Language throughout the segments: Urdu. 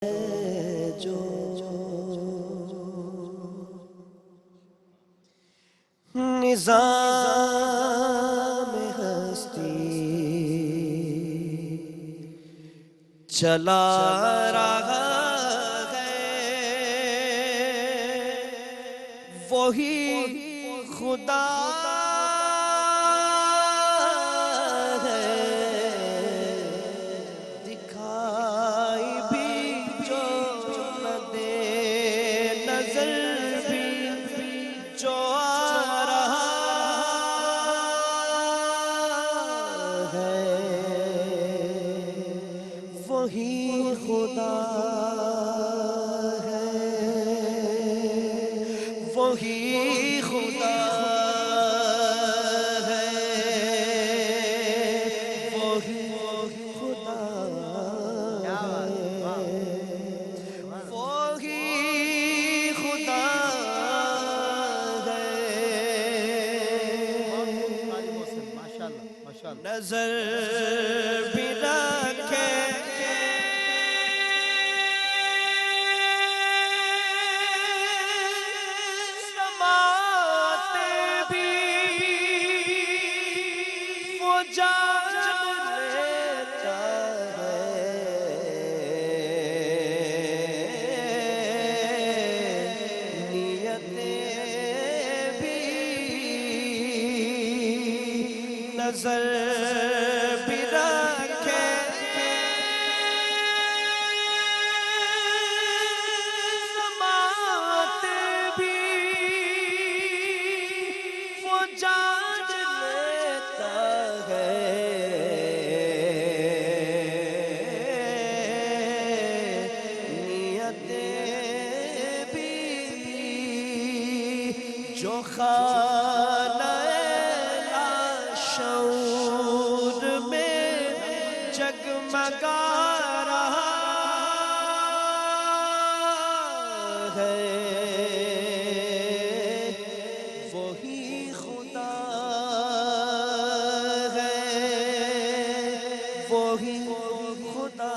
جو نظام ہستی چلا رہا ہے وہی خدا ہے، دکھائی بھی جو نہ دے، نظر بھی جو آ رہا ہے وہی خدا ہے، وہی خدا ہے، وہی خدا ہے، وہی خدا ہے، نظر بھی رکھے جان لیتا ہے، نیتیں بھی نظر بھی رکھے، سماعت بھی وہ جان لیتا ہے، نیتیں بھی جو خانہ لاشعور میں جگمگا رہا ہے وہی خدا ہے، وہی خدا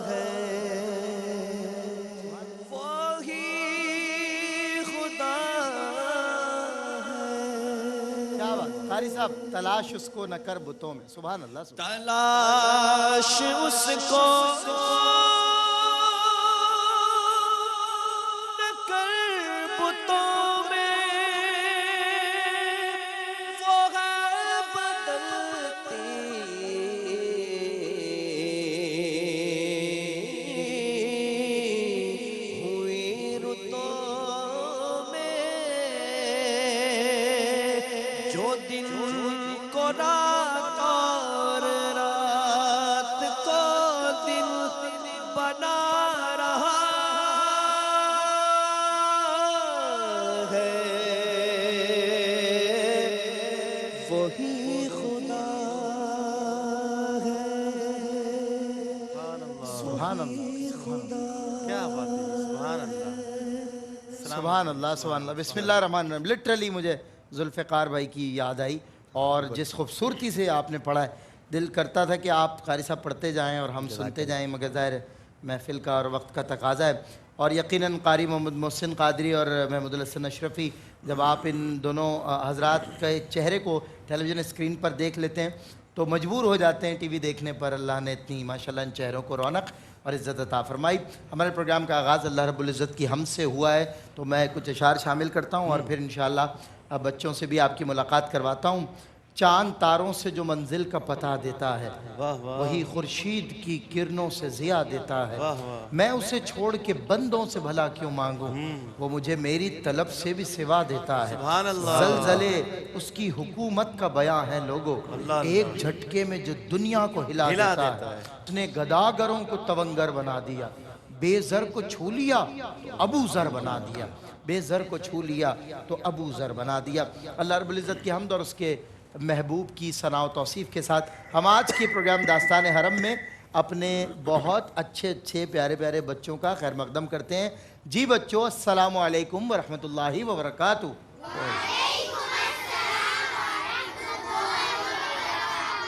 ہے، وہی خدا ہے۔ کیا بات قاری صاحب، تلاش اس کو نہ کر بتوں میں، سبحان اللہ تلاش اس کو نہ کر بتوں میں، وہ ہے بدلتی ہوئی رتوں میں، جو دن کو رات اور رات کو دن بنا رہا ہے وہی خدا ہے، سبحان اللہ، خدا کیا بات ہے، سبحان اللہ، سبحان اللہ، سبحان اللہ۔ بسم اللہ الرحمن الرحیم۔ لٹرلی مجھے ذوالفقار بھائی کی یاد آئی، اور جس خوبصورتی سے آپ نے پڑھا ہے، دل کرتا تھا کہ آپ قاری صاحب پڑھتے جائیں اور ہم سنتے جائیں، مگر ظاہر محفل کا اور وقت کا تقاضا ہے۔ اور یقیناً قاری محمد محسن قادری اور محمود الحسن اشرفی، جب آپ ان دونوں حضرات کے چہرے کو ٹیلی ویژن اسکرین پر دیکھ لیتے ہیں تو مجبور ہو جاتے ہیں ٹی وی دیکھنے پر۔ اللہ نے اتنی ماشاءاللہ ان چہروں کو رونق اور عزت عطا فرمائی۔ ہمارے پروگرام کا آغاز اللہ رب العزت کی حمد سے ہوا ہے، تو میں کچھ اشعار شامل کرتا ہوں اور پھر انشاءاللہ اب بچوں سے بھی آپ کی ملاقات کرواتا ہوں۔ چاند تاروں سے جو منزل کا پتہ دیتا ہے، وہی خورشید کی کرنوں سے ضیاء دیتا ہے، میں اسے چھوڑ کے بندوں سے بھلا کیوں مانگوں، وہ مجھے میری طلب سے بھی سوا دیتا ہے، زلزلے اس کی حکومت کا بیان ہے لوگو، ایک جھٹکے میں جو دنیا کو ہلا دیتا ہے، اس نے گداگروں کو تونگر بنا دیا، بے زر کو چھو لیا تو ابو ذر بنا دیا، بے زر کو چھو لیا تو ابو ذر بنا دیا۔ اللہ رب العزت کی حمد اور اس کے محبوب کی ثنا و توصیف کے ساتھ ہم آج کے پروگرام داستان حرم میں اپنے بہت اچھے پیارے پیارے بچوں کا خیر مقدم کرتے ہیں۔ جی بچوں، السلام علیکم ورحمۃ اللہ وبرکاتہ۔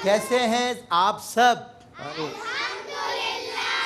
کیسے ہیں آپ سب؟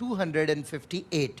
258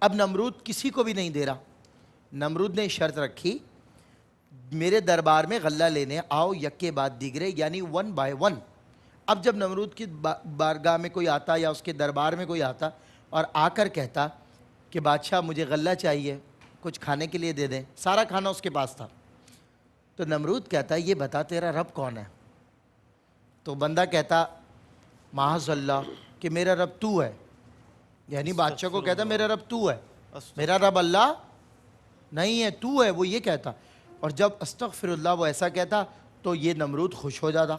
اب نمرود کسی کو بھی نہیں دے رہا. نمرود نے شرط رکھی میرے دربار میں غلہ لینے آؤ یکے بعد دیگرے, یعنی 1 by 1. اب جب نمرود کی بارگاہ میں کوئی آتا یا اس کے دربار میں کوئی آتا اور آ کر کہتا کہ بادشاہ مجھے غلہ چاہیے, کچھ کھانے کے لیے دے دیں, سارا کھانا اس کے پاس تھا, تو نمرود کہتا یہ بتا تیرا رب کون ہے؟ تو بندہ کہتا معاذ اللہ کہ میرا رب تو ہے, یعنی بادشاہ کو کہتا میرا رب تو ہے, میرا رب اللہ نہیں ہے تو ہے, وہ یہ کہتا. اور جب استغفر اللہ وہ ایسا کہتا تو یہ نمرود خوش ہو جاتا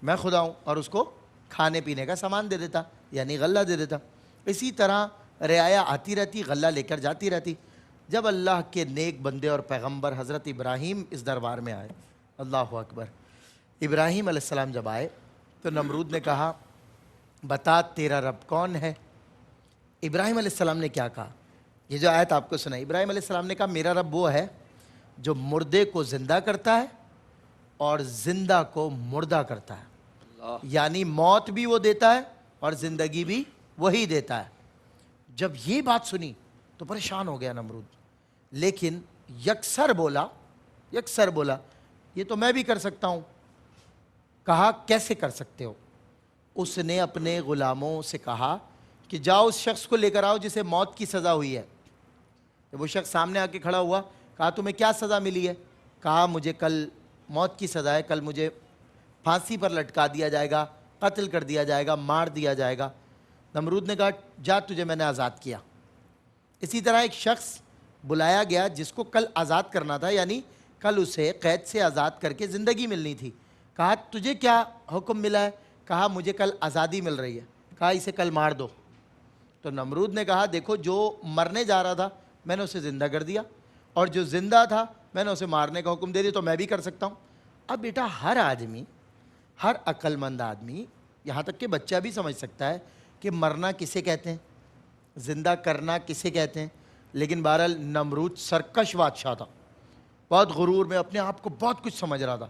میں خدا ہوں, اور اس کو کھانے پینے کا سامان دے دیتا, یعنی غلہ دے دیتا. اسی طرح رعایا آتی رہتی, غلہ لے کر جاتی رہتی. جب اللہ کے نیک بندے اور پیغمبر حضرت ابراہیم اس دربار میں آئے, اللہ اکبر, ابراہیم علیہ السلام جب آئے تو نمرود نے کہا بتا تیرا رب کون ہے؟ ابراہیم علیہ السلام نے کیا کہا؟ یہ جو آیت آپ کو سنائی, ابراہیم علیہ السلام نے کہا میرا رب وہ ہے جو مردے کو زندہ کرتا ہے اور زندہ کو مردہ کرتا ہے, یعنی موت بھی وہ دیتا ہے اور زندگی بھی وہی دیتا ہے. جب یہ بات سنی تو پریشان ہو گیا نمرود, لیکن یکسر بولا یہ تو میں بھی کر سکتا ہوں. کہا کیسے کر سکتے ہو؟ اس نے اپنے غلاموں سے کہا کہ جاؤ اس شخص کو لے کر آؤ جسے موت کی سزا ہوئی ہے. جب وہ شخص سامنے آ کے کھڑا ہوا, کہا تمہیں کیا سزا ملی ہے؟ کہا مجھے کل موت کی سزا ہے, کل مجھے پھانسی پر لٹکا دیا جائے گا, قتل کر دیا جائے گا, مار دیا جائے گا. نمرود نے کہا جا تجھے میں نے آزاد کیا. اسی طرح ایک شخص بلایا گیا جس کو کل آزاد کرنا تھا, یعنی کل اسے قید سے آزاد کر کے زندگی ملنی تھی. کہا تجھے کیا حکم ملا ہے؟ کہا مجھے کل آزادی مل رہی ہے. کہا اسے کل مار دو. تو نمرود نے کہا دیکھو جو مرنے جا رہا تھا میں نے اسے زندہ کر دیا, اور جو زندہ تھا میں نے اسے مارنے کا حکم دے دیا, تو میں بھی کر سکتا ہوں. اب بیٹا ہر آدمی, ہر عقل مند آدمی, یہاں تک کہ بچہ بھی سمجھ سکتا ہے کہ مرنا کسے کہتے ہیں, زندہ کرنا کسے کہتے ہیں. لیکن بہرحال نمرود سرکش بادشاہ تھا, بہت غرور میں اپنے آپ کو بہت کچھ سمجھ رہا تھا.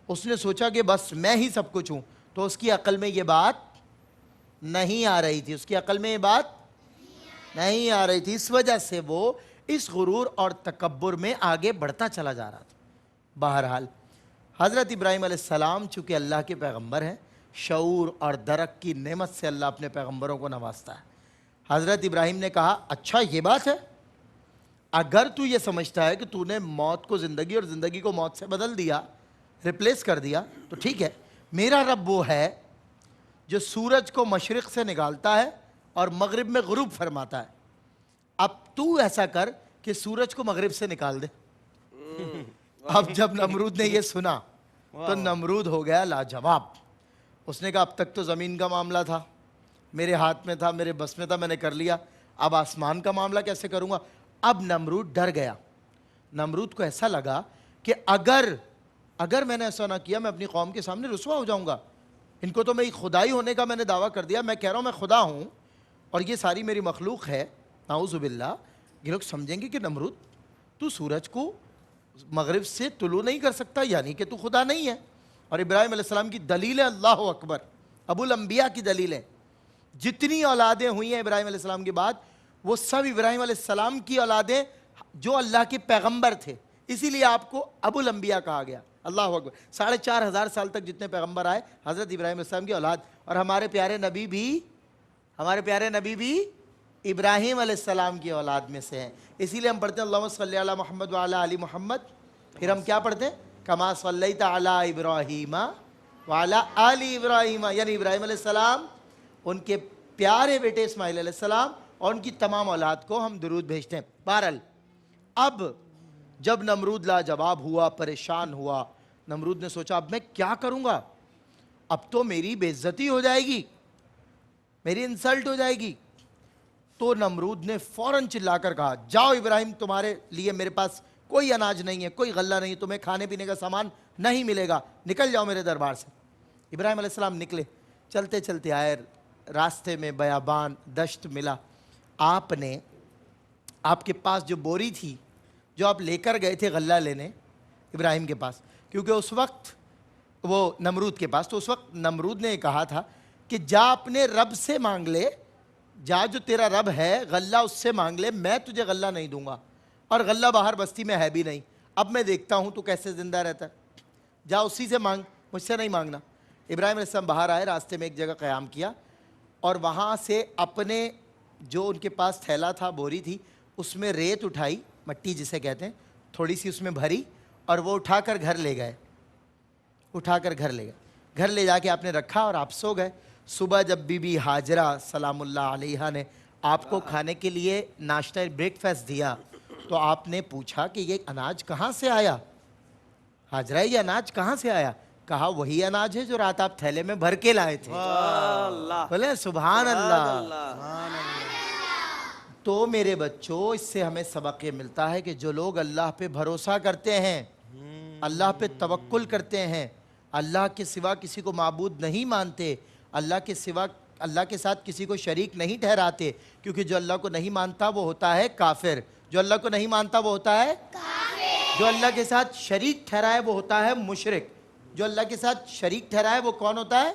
اس نے سوچا کہ بس میں ہی سب کچھ ہوں, تو اس کی عقل میں یہ بات نہیں آ رہی تھی, اس کی عقل میں یہ بات نہیں آ رہی تھی. اس وجہ سے وہ اس غرور اور تکبر میں آگے بڑھتا چلا جا رہا تھا. بہرحال حضرت ابراہیم علیہ السلام چونکہ اللہ کے پیغمبر ہیں, شعور اور درک کی نعمت سے اللہ اپنے پیغمبروں کو نوازتا ہے. حضرت ابراہیم نے کہا اچھا یہ بات ہے, اگر تو یہ سمجھتا ہے کہ تو نے موت کو زندگی اور زندگی کو موت سے بدل دیا, ریپلیس کر دیا, تو ٹھیک ہے. میرا رب وہ ہے جو سورج کو مشرق سے نکالتا ہے اور مغرب میں غروب فرماتا ہے. اب تو ایسا کر کہ سورج کو مغرب سے نکال دے. اب جب نمرود نے یہ سنا تو نمرود ہو گیا لاجواب. اس نے کہا اب تک تو زمین کا معاملہ تھا, میرے ہاتھ میں تھا, میرے بس میں تھا, میں نے کر لیا, اب آسمان کا معاملہ کیسے کروں گا؟ اب نمرود ڈر گیا. نمرود کو ایسا لگا کہ اگر میں نے ایسا نہ کیا میں اپنی قوم کے سامنے رسوا ہو جاؤں گا. ان کو تو میں خدائی ہونے کا میں نے دعویٰ کر دیا, میں کہہ رہا ہوں میں خدا ہوں اور یہ ساری میری مخلوق ہے, نعوذ باللہ. یہ لوگ سمجھیں گے کہ نمرود تو سورج کو مغرب سے طلوع نہیں کر سکتا, یعنی کہ تو خدا نہیں ہے. اور ابراہیم علیہ السلام کی دلیل ہے, اللہ اکبر, ابو الانبیاء کی دلیل ہے. جتنی اولادیں ہوئی ہیں ابراہیم علیہ السلام کے بعد وہ سب ابراہیم علیہ السلام کی اولادیں جو اللہ کے پیغمبر تھے, اسی لیے آپ کو ابو الانبیاء کہا گیا. اللہ اکبر. 4,500 سال تک جتنے پیغمبر آئے حضرت ابراہیم علیہ السلام کی اولاد, اور ہمارے پیارے نبی بھی ابراہیم علیہ السلام کی اولاد میں سے ہیں. اسی لیے ہم پڑھتے ہیں اللہم صلی علی محمد وعلی آل محمد, پھر ہم کیا پڑھتے ہیں کما صلیت علی ابراہیم وعلی آل ابراہیم, یعنی ابراہیم علیہ السلام, ان کے پیارے بیٹے اسماعیل علیہ السلام اور ان کی تمام اولاد کو ہم درود بھیجتے ہیں. بہرحال اب جب نمرود لاجواب ہوا, پریشان ہوا, نمرود نے سوچا اب میں کیا کروں گا, اب تو میری بے عزتی ہو جائے گی, میری انسلٹ ہو جائے گی. تو نمرود نے فوراً چلا کر کہا جاؤ ابراہیم تمہارے لیے میرے پاس کوئی اناج نہیں ہے, کوئی غلہ نہیں, تمہیں کھانے پینے کا سامان نہیں ملے گا, نکل جاؤ میرے دربار سے. ابراہیم علیہ السلام نکلے, چلتے چلتے آئے, راستے میں بیابان دشت ملا. آپ کے پاس جو بوری تھی جو آپ لے کر گئے تھے غلہ لینے ابراہیم کے پاس, کیونکہ اس وقت وہ نمرود کے پاس, تو اس وقت نمرود نے کہا تھا کہ جا اپنے رب سے مانگ لے جا جو تیرا رب ہے غلہ اس سے مانگ لے، میں تجھے غلہ نہیں دوں گا، اور غلہ باہر بستی میں ہے بھی نہیں، اب میں دیکھتا ہوں تو کیسے زندہ رہتا ہے، جا اسی سے مانگ، مجھ سے نہیں مانگنا۔ ابراہیم علیہ السلام باہر آئے، راستے میں ایک جگہ قیام کیا، اور وہاں سے اپنے جو ان کے پاس تھیلا تھا، بوری تھی، اس میں ریت اٹھائی، مٹی جسے کہتے ہیں، تھوڑی سی اس میں بھری، اور وہ اٹھا کر گھر لے گئے، گھر لے جا کے آپ نے رکھا اور آپ سو گئے۔ صبح جب بی بی ہاجرہ سلام اللہ علیہا نے آپ کو کھانے کے لیے ناشتہ بریک فاسٹ دیا تو آپ نے پوچھا کہ یہ اناج کہاں سے آیا؟ ہاجرہ یہ اناج کہاں سے آیا؟ کہا وہی اناج ہے جو رات آپ تھیلے میں بھر کے لائے تھے۔ اللہ بولے سبحان اللہ۔ تو میرے بچوں، اس سے ہمیں سبق یہ ملتا ہے کہ جو لوگ اللہ پہ بھروسہ کرتے ہیں، اللہ پہ توکل کرتے ہیں، اللہ کے سوا کسی کو معبود نہیں مانتے، اللہ کے ساتھ کسی کو شریک نہیں ٹھہراتے، کیونکہ جو اللہ کو نہیں مانتا وہ ہوتا ہے کافر، جو اللہ کو نہیں مانتا وہ ہوتا ہے کافر، جو اللہ کے ساتھ شریک ٹھہرائے وہ ہوتا ہے مشرک، جو اللہ کے ساتھ شریک ٹھہرائے وہ کون ہوتا ہے؟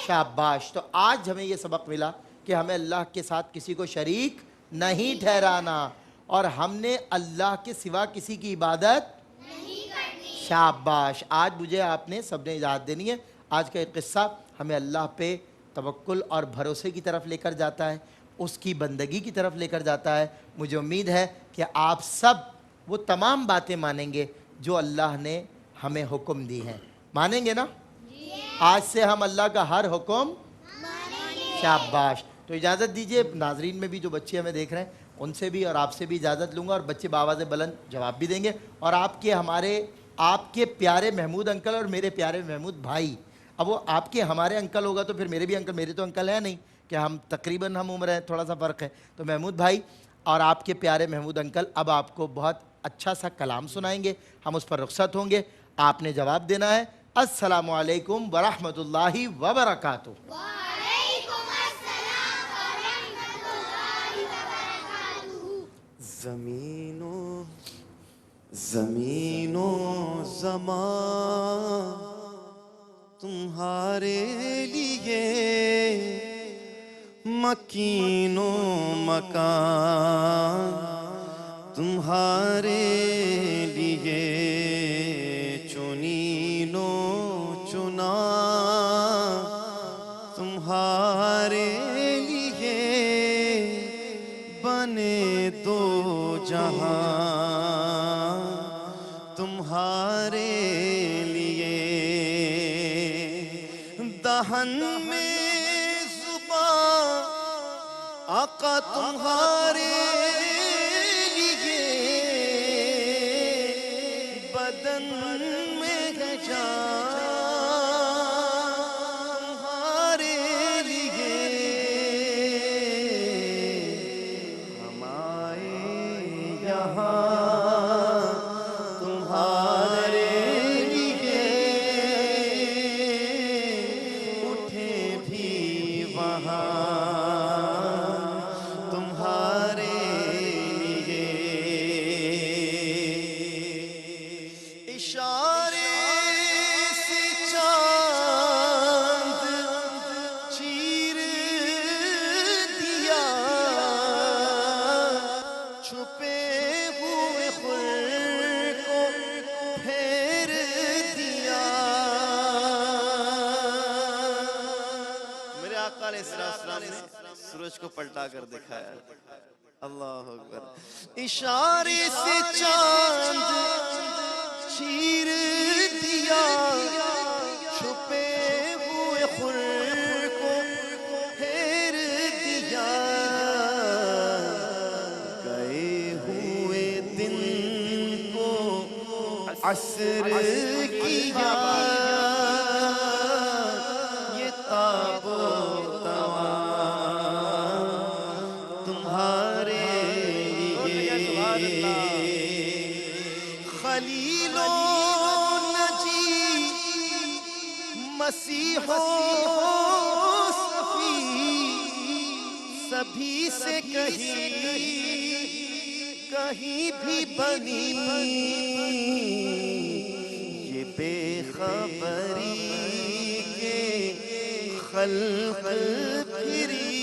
شاباش۔ تو آج ہمیں یہ سبق ملا کہ ہمیں اللہ کے ساتھ کسی کو شریک نہیں ٹھہرانا، اور ہم نے اللہ کے سوا کسی کی عبادت نہیں کرنی۔ شاباش۔ آج مجھے آپ نے سب نے اجازت دینی ہے، آج کا ایک قصہ ہمیں اللہ پہ توکل اور بھروسے کی طرف لے کر جاتا ہے، اس کی بندگی کی طرف لے کر جاتا ہے۔ مجھے امید ہے کہ آپ سب وہ تمام باتیں مانیں گے جو اللہ نے ہمیں حکم دی ہیں، مانیں گے نا؟ آج سے ہم اللہ کا ہر حکم شاباش۔ تو اجازت دیجئے، ناظرین میں بھی جو بچے ہمیں دیکھ رہے ہیں ان سے بھی اور آپ سے بھی اجازت لوں گا، اور بچے بآواز بلند جواب بھی دیں گے، اور آپ کے پیارے محمود انکل اور میرے پیارے محمود بھائی، اب وہ آپ کے ہمارے انکل ہوگا تو پھر میرے بھی انکل، میرے تو انکل ہیں نہیں کہ ہم تقریباً ہم عمر ہیں، تھوڑا سا فرق ہے، تو محمود بھائی اور آپ کے پیارے محمود انکل اب آپ کو بہت اچھا سا کلام سنائیں گے، ہم اس پر رخصت ہوں گے، آپ نے جواب دینا ہے۔ السلام علیکم ورحمۃ اللہ وبرکاتہ۔ وعلیکم السلام ورحمۃ اللہ وبرکاتہ۔ زمین و زمان تمہارے لیے، مکین و مکان تمہارے لیے، چنین و چنا تمہارے لیے، بنے دو جہاں تمہارے لیے، دہن میں زبان آقا تمہارے لیے، بدن میں ہے جان تمہارے لیے، ہم آئے یہاں تمہارے لیے، اٹھے بھی وہاں تمہارے لیے، اشارے سے چاند چیر دیا، چھپے ہوئے خور کو پھیر دیا، میرے آقا علیہ السلام نے سورج کو پلٹا کر دکھایا۔ اللہ اکبر۔ اشارے سے چاند چیر دیا، چھپے ہوئے خور کو پھیر دیا، گئے ہوئے دن کو عصر کیا، یہ تاب و توان تمہارے لیے، خلیل و نجی مسیح و صفی، سبھی سے کہیں بھی بنی، یہ بے خبری کے خلق پھری،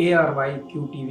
ARYQTV